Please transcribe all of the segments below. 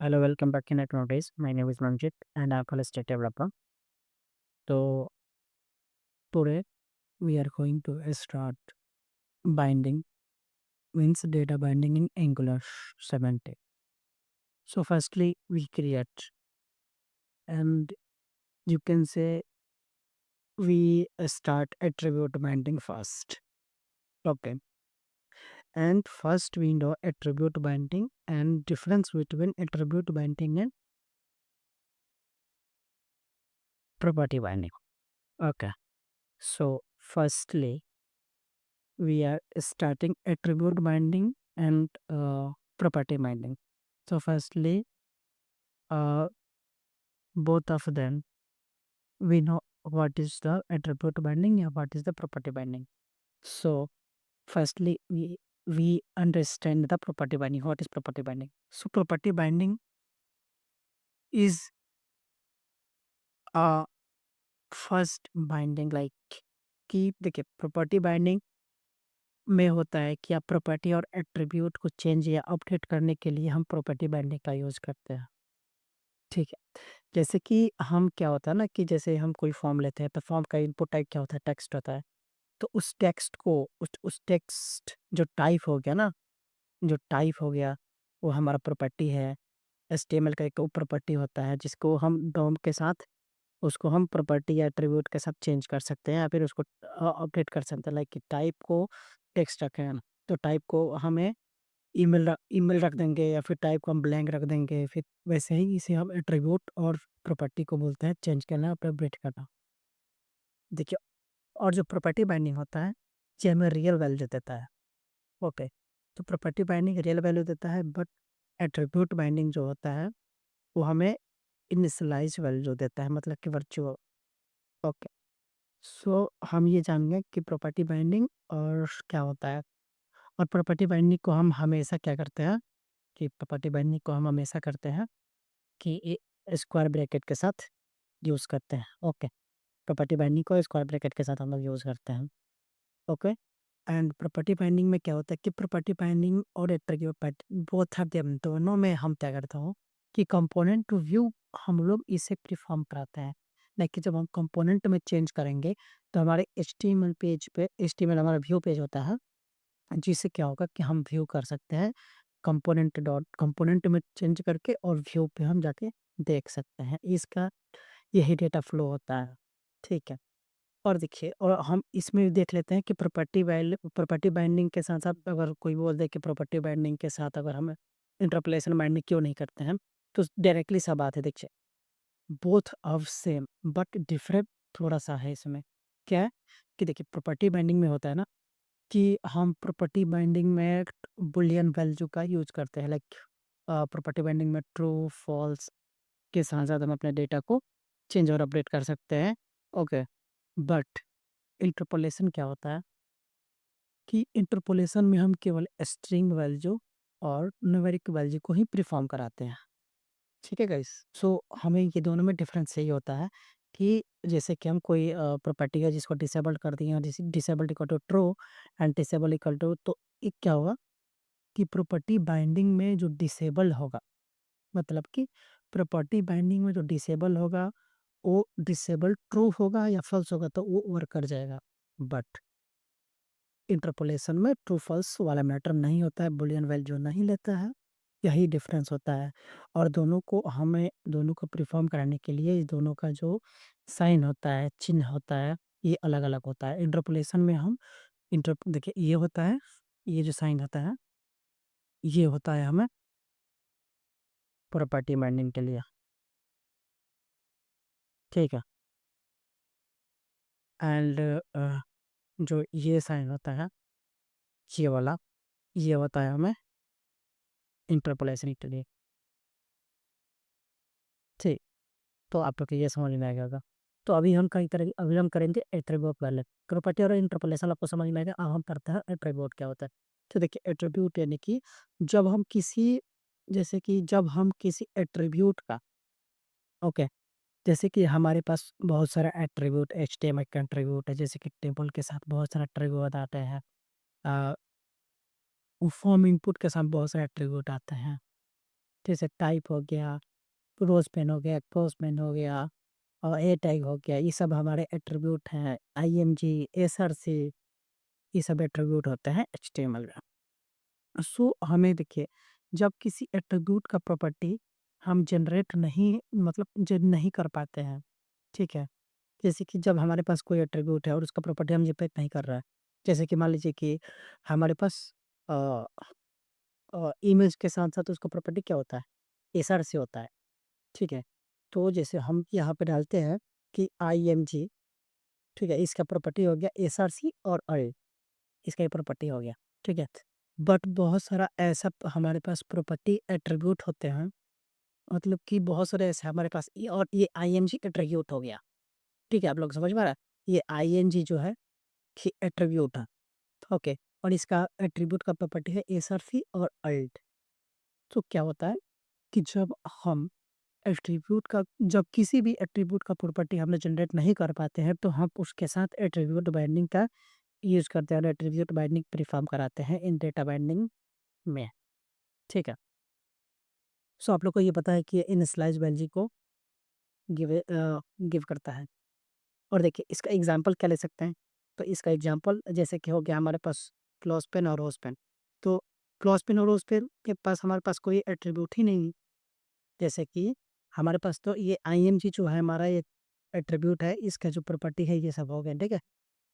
Hello, welcome back in Nowadays. My name is Manjit and I'm full stack developer. So today we are going to start binding, means data binding in Angular 70. So firstly we create, and you can say we start attribute binding first. Okay. And first we know attribute binding and difference between attribute binding and property binding. Okay. So firstly we are starting attribute binding and property binding. So firstly, uh, both of them we know what is the attribute binding and what is the property binding. So firstly, we understand the property binding. What is property binding? So property binding is a first binding, like कि देखिए property binding में होता है कि आप property और attribute को change या अपडेट करने के लिए हम प्रॉपर्टी बाइंडिंग का यूज करते हैं। ठीक है। जैसे कि हम क्या होता है ना कि जैसे हम कोई फॉर्म लेते हैं तो फॉर्म का इनपुट टाइप क्या होता है, टेक्स्ट होता है। तो उस टेक्स्ट को उस टेक्स्ट जो टाइप हो गया ना, जो टाइप हो गया वो हमारा प्रॉपर्टी है। एचटीएमएल का एक प्रॉपर्टी होता है जिसको हम डॉम के साथ उसको हम प्रॉपर्टी या एट्रीब्यूट के साथ चेंज कर सकते हैं या फिर उसको अपडेट कर सकते हैं, लाइक कि टाइप को टेक्स्ट रखें हम, तो टाइप को हमें ईमेल रख देंगे या फिर टाइप को हम ब्लैंक रख देंगे। फिर वैसे ही इसे हम एट्रीब्यूट और प्रॉपर्टी को बोलते हैं चेंज करना और अपडेट करना। देखिए, और जो प्रॉपर्टी बाइंडिंग होता है ये हमें रियल वैल्यू देता है। ओके। तो प्रॉपर्टी बाइंडिंग रियल वैल्यू देता है, बट एट्रीब्यूट बाइंडिंग जो होता है वो हमें इनिशियलाइज वैल्यू देता है, मतलब कि वर्चुअल। ओके। सो हम ये जानेंगे कि प्रॉपर्टी बाइंडिंग और क्या होता है। और प्रॉपर्टी बाइंडिंग को हम हमेशा क्या करते हैं कि प्रॉपर्टी बाइंडिंग को हम हमेशा करते हैं कि स्क्वायर ब्रैकेट के साथ यूज़ करते हैं। ओके। प्रॉपर्टी बाइंडिंग को स्क्वायर ब्रैकेट के साथ हम लोग यूज़ करते हैं। ओके। एंड प्रॉपर्टी बाइंडिंग में क्या होता है कि प्रॉपर्टी बाइंडिंग और एट्रीब्यूट बोथ आर देम, दोनों में हम क्या करता हूँ कि कंपोनेंट टू व्यू हम लोग इसे प्रीफॉर्म कराते हैं। लाइक कि जब हम कंपोनेंट में चेंज करेंगे तो हमारे एचटीएमएल पेज पे, एचटीएमएल हमारा व्यू पेज होता है, जिससे क्या होगा कि हम व्यू कर सकते हैं कंपोनेंट में चेंज करके, और व्यू पे हम जाके देख सकते हैं। इसका यही डेटा फ्लो होता है। ठीक है। और देखिए, और हम इसमें भी देख लेते हैं कि प्रॉपर्टी बाइंडिंग के साथ-साथ अगर कोई बोल दे कि प्रॉपर्टी बाइंडिंग के साथ अगर हम इंटरपोलेशन बाइंडिंग क्यों नहीं करते हैं, तो डायरेक्टली सा बात है। देखिए, both of same but different थोड़ा-सा है इसमें। क्या है कि देखिए प्रॉपर्टी बाइंडिंग में होता है ना कि हम प्रॉपर्टी बाइंडिंग में बूलियन वैल्यू का यूज़ करते हैं, लाइक प्रॉपर्टी बाइंडिंग में ट्रू, फॉल्स के साथ-साथ हम अपने डेटा को चेंज और अपडेट कर सकते हैं। ओके। बट इंटरपोलेशन क्या होता है कि इंटरपोलेशन में हम केवल स्ट्रिंग वैल्यू और न्यूमेरिक वैल्यू को ही प्रीफॉर्म कराते हैं। ठीक है गाइस। सो हमें ये दोनों में डिफरेंस यही होता है कि जैसे कि हम कोई प्रॉपर्टी है जिसको डिसेबल कर दिए और जैसे disable equal to true and disable equal to, तो एक क्या होगा कि प्रॉपर्टी बाइंडिंग में जो डिसेबल होगा, मतलब कि प्रॉपर्टी बाइंडिंग में जो डिसेबल होगा वो डिसेबल ट्रू होगा या फॉल्स होगा तो वो वर्क कर जाएगा। बट इंटरपोलेशन में ट्रू फॉल्स वाला मैटर नहीं होता है, बूलियन वैल्यू नहीं लेता है। यही डिफरेंस होता है। और दोनों को परफॉर्म कराने के लिए इस दोनों का जो साइन होता है, चिन्ह होता है, ये अलग अलग होता है। इंटरपोलेशन में हम इंटर देखिए ये होता है, ये जो साइन होता है ये होता है हमें प्रॉपर्टी बाइंडिंग के लिए। ठीक है। एंड जो ये साइन होता है, ये वाला, ये होता है हमें इंटरपोलेशन के लिए। ठीक। तो आप लोग को ये समझ में आ गया होगा। तो अभी हम करेंगे एट्रीब्यूट वाले। प्रॉपर्टी और इंटरपोलेशन आपको समझ में आ गया। अब हम करते हैं एट्रीब्यूट क्या होता है। तो देखिए एट्रीब्यूट यानी कि जब हम किसी जैसे कि जब हम किसी एट्रीब्यूट का, ओके, जैसे कि हमारे पास बहुत सारा एट्रीब्यूट एचटीएमएल का एट्रीब्यूट है, जैसे कि टेबल के साथ बहुत सारा एट्रीब्यूट आते हैं। फॉर्म इनपुट के साथ बहुत सारे एट्रीब्यूट आते हैं। जैसे टाइप हो गया, रोज़ पेन हो गया, क्लोज़ पेन हो गया और ए टैग हो गया, ये सब हमारे एट्रिब्यूट हैं। आईएमजी, एसआरसी, ये सब एट्रिब्यूट होते हैं एचटीएमएल में। सो हमें देखिए, जब किसी एट्रिब्यूट का प्रॉपर्टी हम जनरेट नहीं मतलब जब नहीं कर पाते हैं, ठीक है? जैसे कि जब हमारे पास कोई एट्रिब्यूट है और उसका प्रॉपर्टी हम जनरेट नहीं कर रहा है। जैसे कि मान लीजिए कि हमारे पास अ इमेज के साथ-साथ उसका प्रॉपर्टी क्या होता है? एसआरसी होता है, ठीक है? तो जैसे हम यहाँ पे डालते हैं कि आईएमजी, ठीक है? इसका प्रॉपर्टी हो गया एसआरसी और अल्ट, इसका ये प्रॉपर्टी हो गया, ठीक है? बट बहुत सारा ऐसा हमारे पास प्रॉपर्टी एट्रिब्यूट होते हैं, मतलब कि बहुत सारे ऐसे हमारे पास ये और ये आईएमजी एट्रिब्यूट हो गया, ठीक है? आप लोग समझ में आ रहा है? ये आईएनजी जो है कि एट्रिब्यूट है, ओके? और इसका एट्रिब्यूट का प्रॉपर्टी है एसआरसी और अल्ट। तो क्या होता है कि हम जब किसी भी एट्रिब्यूट का प्रॉपर्टी हमने जनरेट नहीं कर पाते हैं, तो हम उसके साथ एट्रिब्यूट बाइंडिंग का यूज़ करते हैं और एट्रिब्यूट बाइंडिंग परफॉर्म कराते हैं इन डेटा बाइंडिंग में, ठीक है? सो आप लोग को ये पता है कि ये इनिशियलाइज़ वैल्यू को गिव करता है। और देखिए इसका एग्ज़ाम्पल क्या ले सकते हैं? तो इसका एग्ज़ाम्पल जैसे कि हो गया हमारे पास क्लोज़पेन और रोज़पेन। तो क्लोज़पेन और रोज़पेन के पास हमारे पास कोई एट्रिब्यूट ही नहीं है। जैसे कि हमारे पास तो ये आईएमजी जो है हमारा ये एट्रिब्यूट है, इसका जो प्रॉपर्टी है ये सब हो गया, ठीक है?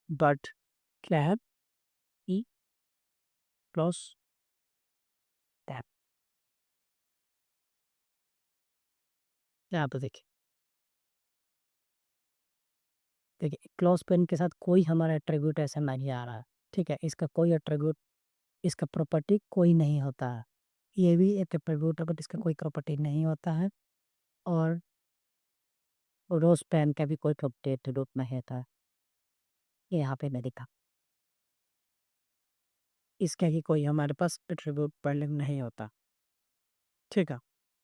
बट क्या है ई क्लोज़ टैब, यहाँ पे देखिए क्लोज़पेन के साथ कोई हमारा एट्रिब्यूट ऐसा नहीं आ रहा है, ठीक है? इसका कोई एट्रिब्यूट, इसका प्रॉपर्टी कोई नहीं होता है। ये भी एक एट्रिब्यूट है बट इसका कोई प्रॉपर्टी नहीं होता है। और रोज़ पेन का भी कोई प्रॉपर्टी एट्रिब्यूट नहीं होता है। ये यहाँ पे नहीं दिखा। इसका भी कोई हमारे पास एट्रिब्यूट पहले नहीं होता, ठीक है?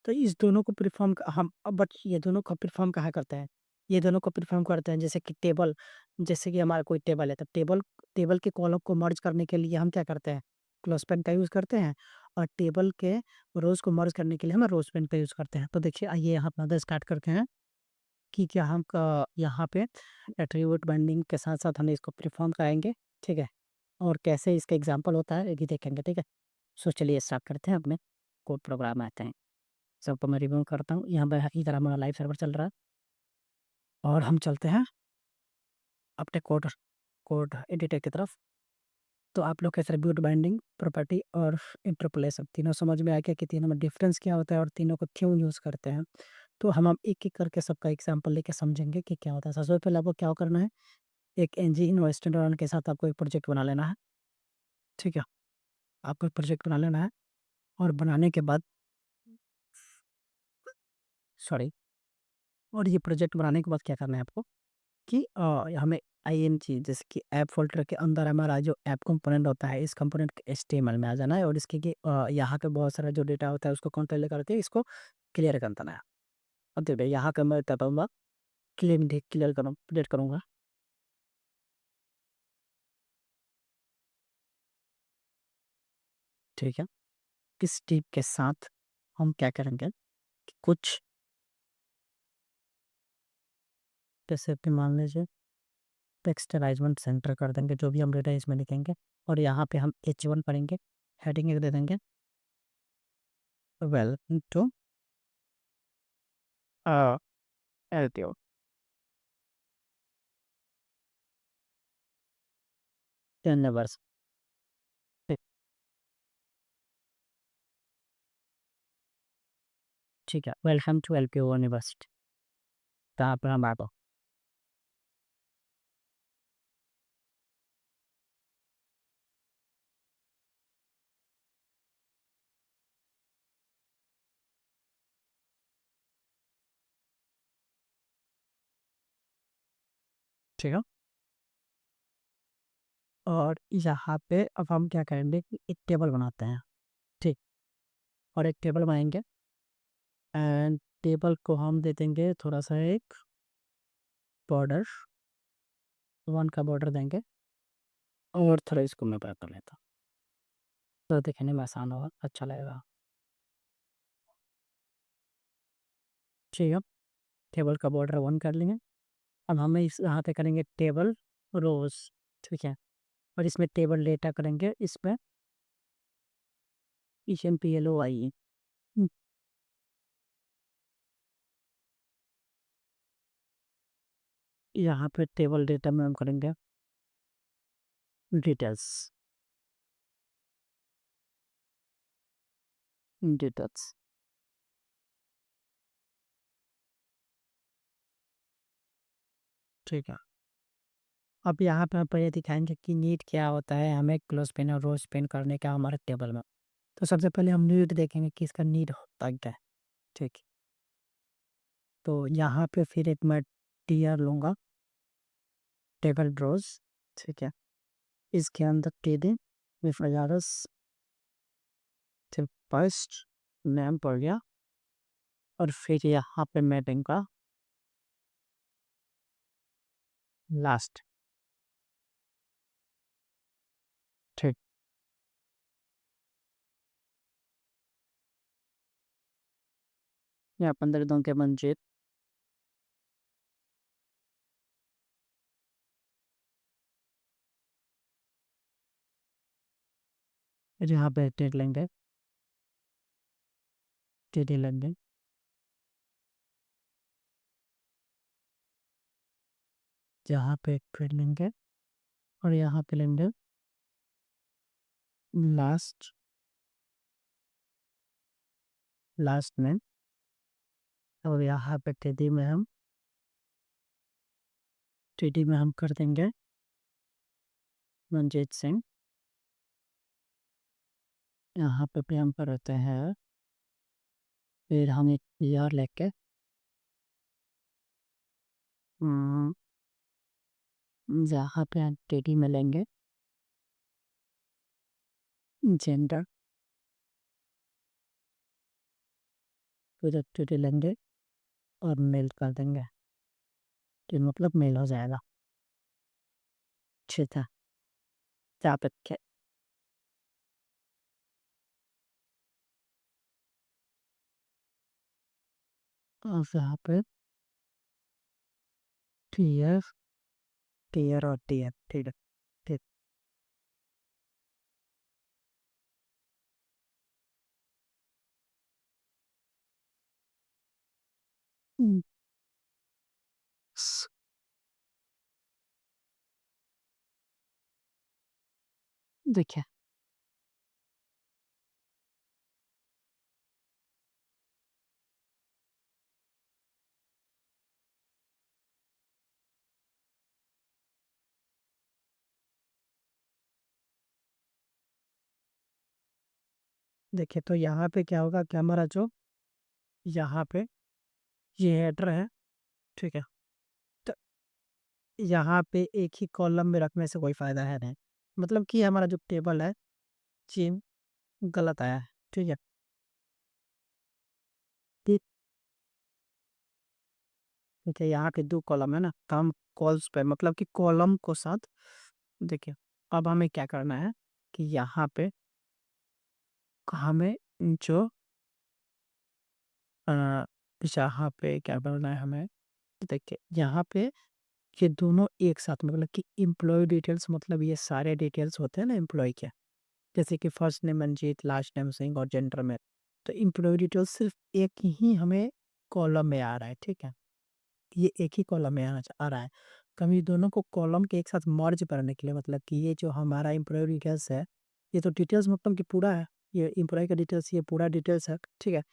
तो इस दोनों को परफ़ॉर्म हम बट ये दोनों को परफ़ॉर्म कहाँ करते हैं? ये दोनों को परफ़ॉर्म करते हैं जैसे कि टेबल, जैसे कि हमारा कोई टेबल है तो टेबल टेबल के कॉलम को मर्ज करने के लिए हम क्या करते हैं? क्लोज़ पेन का यूज़ करते हैं और टेबल के रोज़ को मर्ज करने के लिए हम रोज़ पेन का यूज़ करते हैं। तो देखिए आइए यहाँ अपना स्टार्ट करते हैं कि क्या हम यहाँ पे एट्रीब्यूट बाइंडिंग के साथ-साथ हम इसको परफ़ॉर्म कराएँगे, ठीक है? और कैसे इसका एग्ज़ाम्पल होता है ये भी देखेंगे, ठीक है? सो चलिए स्टार्ट करते हैं अपने कोड प्रोग्राम में आते हैं। सबको मैं रिमूव करता हूँ, यहाँ पे इधर हमारा लाइव सर्वर चल रहा है और हम चलते हैं अपने कोड कोड एडिटर की तरफ। तो आप लोग एट्रीब्यूट बाइंडिंग, प्रॉपर्टी और इंटरपोलेशन तीनों समझ में आ गया कि तीनों में डिफरेंस क्या होता है और तीनों को क्यों यूज़ करते हैं। तो हम एक-एक करके सबका एग्ज़ाम्पल लेके समझेंगे कि क्या होता है। सबसे पहले आपको क्या करना है, एक एनजी इन्वेस्टर के साथ आपको एक प्रोजेक्ट बना लेना है, ठीक है? आपको एक प्रोजेक्ट बना लेना है और बनाने के बाद सॉरी और ये प्रोजेक्ट बनाने के बाद क्या करना है आपको कि हमें आईएनजी जैसे कि ऐप फ़ोल्डर के अंदर हमारा जो ऐप कंपोनेंट होता है, इस कंपोनेंट के एचटीएमएल में आ जाना है और इसके यहाँ पे बहुत सारा जो डेटा होता है उसको कंट्रोल करके इसको क्लियर कर देना है। अब देखिए यहाँ का मैं क्या करूँगा, क्लियर करूँगा, ठीक है? इस टिप के साथ हम क्या करेंगे कि कुछ जैसे कि मान लीजिए टेक्स्ट अरेंजमेंट सेंटर कर देंगे, जो भी हम डेटा इसमें लिखेंगे और यहाँ पे हम H1 पढ़ेंगे, हेडिंग एक दे देंगे, welcome to a, LTO universe, ठीक ठीक है, वेलकम टू एलटीओ यूनिवर्सिटी, यहाँ पे हम आ गए, ठीक है? और यहाँ पे अब हम क्या करेंगे कि एक टेबल बनाते हैं, ठीक? और एक टेबल बनाएँगे एंड टेबल को हम दे देंगे थोड़ा-सा एक बॉर्डर, 1 का बॉर्डर देंगे और थोड़ा इसको मैं बड़ा कर लेता हूँ, तो दिखने में आसान होगा, अच्छा लगेगा। ठीक है, टेबल का बॉर्डर 1 कर लेंगे। अब हमें इस यहाँ पे करेंगे टेबल रोज़, ठीक है? और इसमें टेबल डेटा करेंगे इसमें HMPLOIE। हुँ, यहाँ पे टेबल डेटा में हम करेंगे डिटेल्स, डिटेल्स, ठीक है। अब यहाँ पे हम पहले दिखाएँगे कि नीड क्या होता है हमें क्लोज़ पेन और रोज़ पेन करने का हमारे टेबल में। तो सबसे पहले हम नीड देखेंगे कि इसका नीड होता क्या है, ठीक है? तो यहाँ पे फिर एक मैं टियर लूँगा, टेबल ड्रॉज़, ठीक है? इसके अंदर टीडी, रेफरिजरेटर्स, फिर फर्स्ट नेम पड़ गया और फिर यहाँ पे मैं दूँगा लास्ट, ठीक। यहाँ पे अंदर दूँगा मंजीत, फिर यहाँ पे टिक लेंगे, टीडी लेंगे, यहाँ पे फिर लेंगे और यहाँ पे लेंगे लास्ट, लास्ट नेम और यहाँ पे टीडी में हम कर देंगे मंजीत सिंह। यहाँ पे भी हम करते हैं, फिर हम एक टीआर लेके उम, जहाँ पे हम टीडी में लेंगे जेंडर, फिर टीडी लेंगे और मेल कर देंगे, तो मतलब मेल हो जाएगा, ठीक है? यहाँ पे और यहाँ पे टीएफ, टीआर और टीएफ, ठीक है? ठीक। हुँ, स देखिए देखिए तो यहाँ पे क्या होगा कि हमारा जो यहाँ पे ये हेडर है, ठीक है? तो यहाँ पे एक ही कॉलम में रखने से कोई फ़ायदा है नहीं। मतलब कि हमारा जो टेबल है, चीन गलत आया है, ठीक है? ठीक ठीक है, यहाँ पे 2 कॉलम है ना, तो हम कॉल्स पे मतलब कि कॉलम को साथ देखिए, अब हमें क्या करना है कि यहाँ पे हमें जो अ, जहाँ पे क्या करना है हमें, देखिए यहाँ पे ये दोनों एक साथ में मतलब कि एम्प्लॉयी डिटेल्स मतलब ये सारे डिटेल्स होते हैं ना एम्प्लॉयी के, जैसे कि first name Manjeet, last name Singh और जेंडर में। तो एम्प्लॉयी डिटेल्स सिर्फ एक ही हमें कॉलम में आ रहा है, ठीक है? ये एक ही कॉलम में आ रहा है। तो हम ये दोनों को कॉलम के एक साथ मर्ज करने के लिए मतलब कि ये जो हमारा एम्प्लॉयी डिटेल्स है, ये तो डिटेल्स मतलब कि पूरा है। ये एम्प्लॉयी का डिटेल्स ये पूरा डिटेल्स है, ठीक है?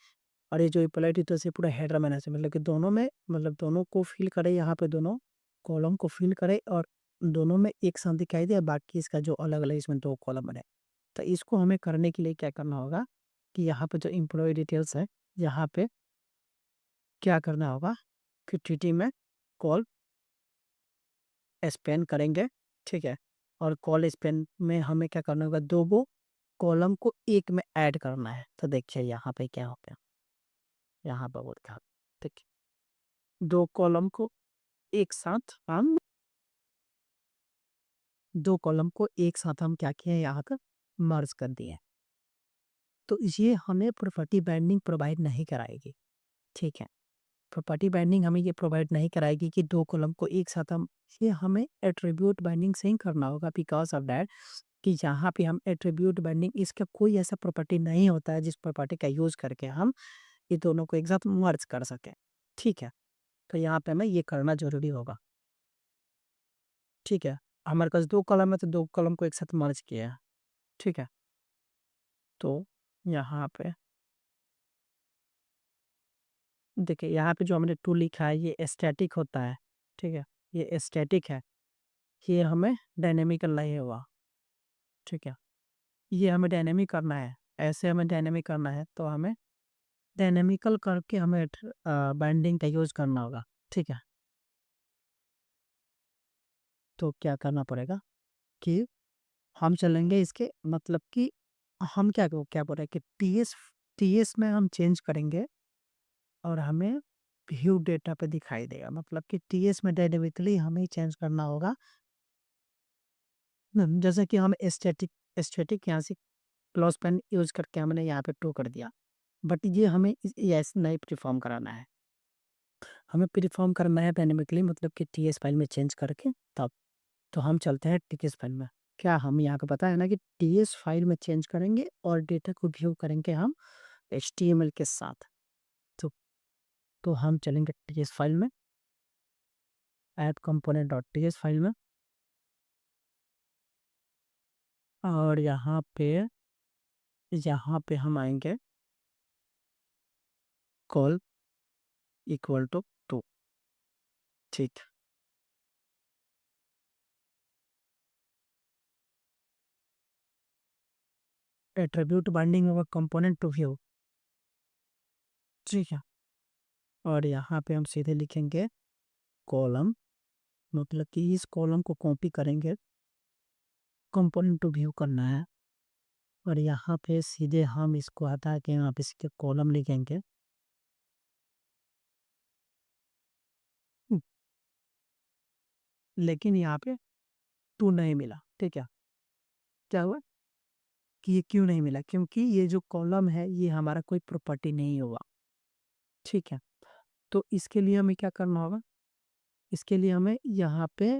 और ये जो एम्प्लॉयी डिटेल्स ये पूरा हेडर मैनेज है मतलब कि दोनों में मतलब दोनों को फिल करें यहाँ पे दोनों कॉलम को फिल करें और दोनों में एक साथ दिखाई दे बाकी इसका जो अलग-अलग इसमें 2 कॉलम बने। तो इसको हमें करने के लिए क्या करना होगा कि यहाँ पे जो एम्प्लॉयी डिटेल्स है, यहाँ पे क्या करना होगा कि टीटी में कॉल स्पेन करेंगे, ठीक है? और कॉल स्पेन में हमें क्या करना होगा 2 गो कॉलम को एक में ऐड करना है। तो देखिए यहाँ पे क्या हो गया, यहाँ पे वो देखा, ठीक है? 2 कॉलम को एक साथ हम 2 कॉलम को एक साथ हम क्या किए यहाँ पे मर्ज कर दिए। तो ये हमें प्रॉपर्टी बाइंडिंग प्रोवाइड नहीं कराएगी, ठीक है? प्रॉपर्टी बाइंडिंग हमें ये प्रोवाइड नहीं कराएगी कि 2 कॉलम को एक साथ हम ये हमें एट्रिब्यूट बाइंडिंग से ही करना होगा बिकॉज़ ऑफ दैट कि जहाँ पे हम एट्रिब्यूट बाइंडिंग इसका कोई ऐसा प्रॉपर्टी नहीं होता है जिस प्रॉपर्टी का यूज़ करके हम ये दोनों को एक साथ मर्ज कर सकें। ठीक है? तो यहाँ पे हमें ये करना ज़रूरी होगा। ठीक है? हमारे पास 2 कॉलम है तो 2 कॉलम को एक साथ मर्ज किया है। ठीक है? तो यहाँ पे देखिए यहाँ पे जो हमने टू लिखा है ये स्टैटिक होता है। ठीक है? ये स्टैटिक है। ये हमें डायनामिकल नहीं हुआ। ठीक है? ये हमें डायनामिक करना है। ऐसे हमें डायनामिक करना है तो हमें डायनामिकल करके हमें बाइंडिंग का यूज़ करना होगा। ठीक है? तो क्या करना पड़ेगा कि हम चलेंगे इसके मतलब कि हम क्या बोल रहे हैं कि टीएस में हम चेंज करेंगे और हमें व्यू डेटा पे दिखाई देगा। मतलब कि टीएस में डायनामिकली हमें चेंज करना होगा। जैसे कि हम स्टैटिक यहाँ से क्लोज पेन यूज़ करके हमने यहाँ पे टू कर दिया। बट ये हमें ये ऐसे नहीं परफॉर्म कराना है। हमें परफॉर्म करना है डायनामिकली मतलब कि टीएस फाइल में चेंज करके तब। तो हम चलते हैं टीएस फाइल में। क्या हम यहाँ पे पता है ना कि टीएस फाइल में चेंज करेंगे और डेटा को व्यू करेंगे हम एचटीएमएल के साथ। तो तो हम चलेंगे टीएस फाइल में, add component dot TS file में और यहाँ पे हम आएंगे कॉल इक्वल टू 2। ठीक। एट्रीब्यूट बाइंडिंग होगा कंपोनेंट टू व्यू। ठीक है। और यहाँ पे हम सीधे लिखेंगे कॉलम मतलब कि इस कॉलम को कॉपी करेंगे, कंपोनेंट टू व्यू करना है और यहाँ पे सीधे हम इसको हटा के यहाँ पे सीधे कॉलम लिखेंगे। लेकिन यहाँ पे टू नहीं मिला। ठीक है? क्या हुआ कि ये क्यों नहीं मिला? क्योंकि ये जो कॉलम है ये हमारा कोई प्रॉपर्टी नहीं हुआ। ठीक है? तो इसके लिए हमें क्या करना होगा? इसके लिए हमें यहाँ पे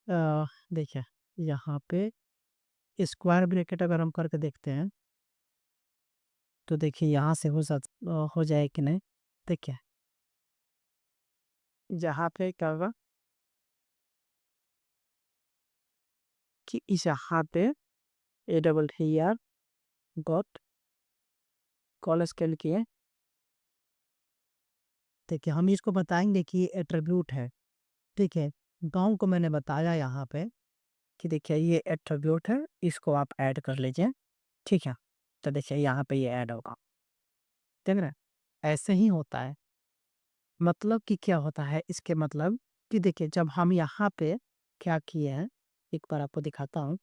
देखिए यहाँ पे स्क्वायर ब्रैकेट अगर हम करके देखते हैं तो देखिए यहाँ से हो जाए कि नहीं। देखिए जहाँ पे क्या होगा कि इस यहाँ पे A double T R got call scale किए। देखिए हम इसको बताएंगे कि ये एट्रीब्यूट है। ठीक है? गाँव को मैंने बताया यहाँ पे कि देखिए ये एट्रीब्यूट है, इसको आप ऐड कर लीजिए। ठीक है? तो देखिए यहाँ पे ये ऐड होगा। देख रहे हैं? ऐसे ही होता है। मतलब कि क्या होता है इसके मतलब कि देखिए जब हम यहाँ पे क्या किए हैं, एक बार आपको दिखाता हूँ।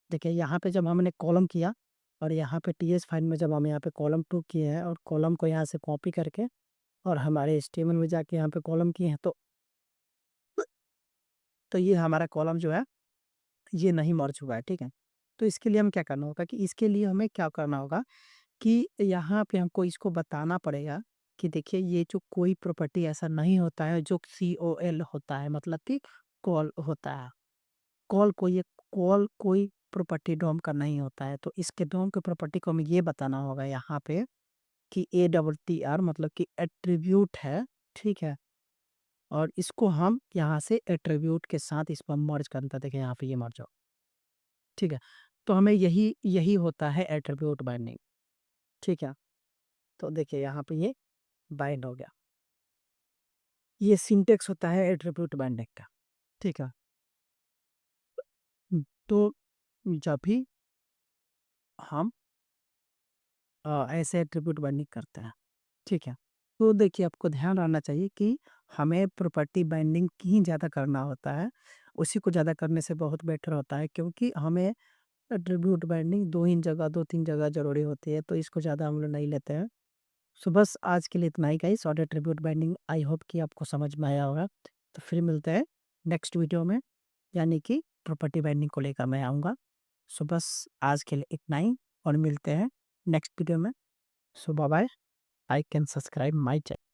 देखिए यहाँ पे जब हमने कॉलम किया और यहाँ पे टीएस फाइल में जब हम यहाँ पे कॉलम 2 किए हैं और कॉलम को यहाँ से कॉपी करके और हमारे एचटीएमएल में जाके यहाँ पे कॉलम किए हैं तो ये हमारा कॉलम जो है ये नहीं मर्ज हुआ है। ठीक है? तो इसके लिए हम क्या करना होगा कि इसके लिए हमें क्या करना होगा कि यहाँ पे हमको इसको बताना पड़ेगा कि देखिए ये जो कोई प्रॉपर्टी ऐसा नहीं होता है जो कॉल होता है मतलब कि कॉल होता है। कॉल कोई प्रॉपर्टी डोम का नहीं होता है। तो इसके डोम के प्रॉपर्टी को हमें ये बताना होगा यहाँ पे कि ए डबल टी आर मतलब कि एट्रीब्यूट है। ठीक है? और इसको हम यहाँ से एट्रीब्यूट के साथ इस पर मर्ज करता देखिए यहाँ पे ये मर्ज हो। ठीक है? तो हमें यही यही होता है एट्रीब्यूट बाइंडिंग। ठीक है? तो देखिए यहाँ पे ये बाइंड हो गया। ये सिंटेक्स होता है एट्रीब्यूट बाइंडिंग का। ठीक है? तो जब भी हम ऐसे एट्रीब्यूट बाइंडिंग करते हैं। ठीक है? तो देखिए आपको ध्यान रखना चाहिए कि हमें प्रॉपर्टी बाइंडिंग ही ज़्यादा करना होता है। उसी को ज़्यादा करने से बहुत बेटर होता है क्योंकि हमें एट्रीब्यूट बाइंडिंग 2-3 जगह ज़रूरी होती है तो इसको ज़्यादा हम लोग नहीं लेते हैं। सो बस आज के लिए इतना ही गाइस और एट्रीब्यूट बाइंडिंग आई होप कि आपको समझ में आया होगा। तो फिर मिलते हैं नेक्स्ट वीडियो में यानी कि प्रॉपर्टी बाइंडिंग को लेकर मैं आऊँगा। सो बस आज के लिए इतना ही और मिलते हैं नेक्स्ट वीडियो में। So bye bye. I can subscribe my channel.